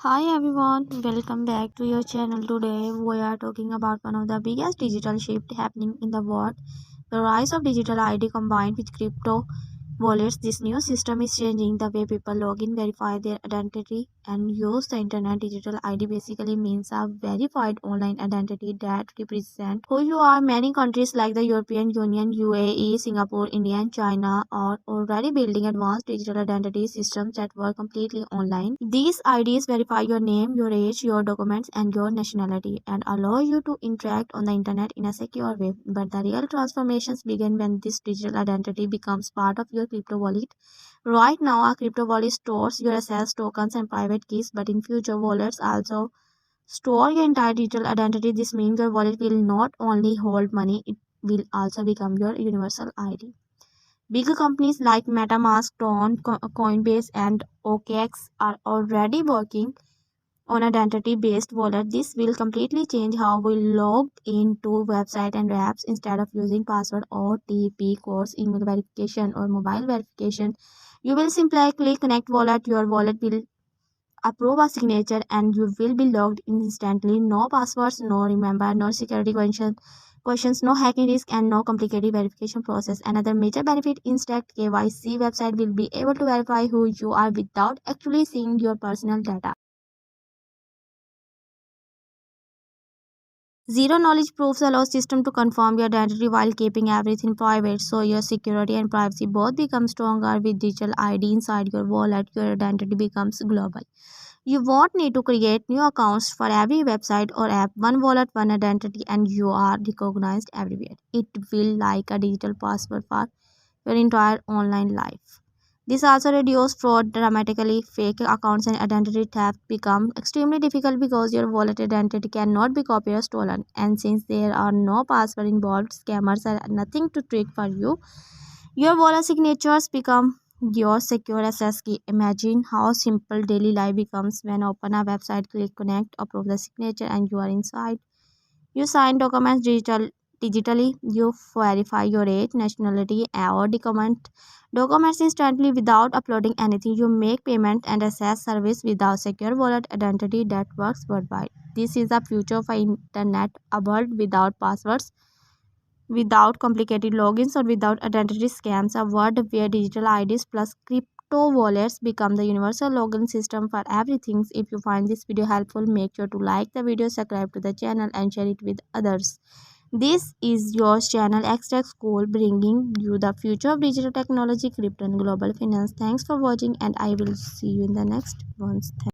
Hi everyone, welcome back to your channel. Today we are talking about one of the biggest digital shifts happening in the world, the rise of digital ID combined with crypto wallets. This new system is changing the way people log in, verify their identity, and use the internet. Digital ID basically means a verified online identity that represents who you are. Many countries like the European Union, UAE, Singapore, India, and China are already building advanced digital identity systems that work completely online. These IDs verify your name, your age, your documents, and your nationality, and allow you to interact on the internet in a secure way. But the real transformations begin when this digital identity becomes part of your crypto wallet. Right now, a crypto wallet stores your assets, tokens, and private keys, but in future, wallets also store your entire digital identity. This means your wallet will not only hold money, it will also become your universal ID. Bigger companies like MetaMask, Coinbase, and OKX are already working on identity-based wallet. This will completely change how we log into website and apps. Instead of using password, OTP codes, email verification, or mobile verification, you will simply click connect wallet. Your wallet will approve a signature and you will be logged in instantly. No passwords, no remember, no security questions, no hacking risk, and no complicated verification process. Another major benefit, instant KYC. Website will be able to verify who you are without actually seeing your personal data. Zero knowledge proofs allow system to confirm your identity while keeping everything private, so your security and privacy both become stronger. With digital ID inside your wallet, your identity becomes global. You won't need to create new accounts for every website or app. One wallet, one identity, and you are recognized everywhere. It will like a digital passport for your entire online life. This also reduces fraud dramatically. Fake accounts and identity theft become extremely difficult because your wallet identity cannot be copied or stolen. And since there are no password involved, scammers are nothing to trick for you. Your wallet signatures become your secure access key. Imagine how simple daily life becomes when open a website, click connect, approve the signature, and you are inside. You sign documents digitally. You verify your age, nationality, or documents instantly without uploading anything. You make payment and access service without secure wallet identity that works worldwide. This is the future of internet, a world without passwords, without complicated logins, or without identity scams. A world where digital IDs plus crypto wallets become the universal login system for everything. If you find this video helpful, make sure to like the video, subscribe to the channel, and share it with others. This is your channel XRAX School, bringing you the future of digital technology, crypto, and global finance. Thanks for watching, and I will see you in the next one.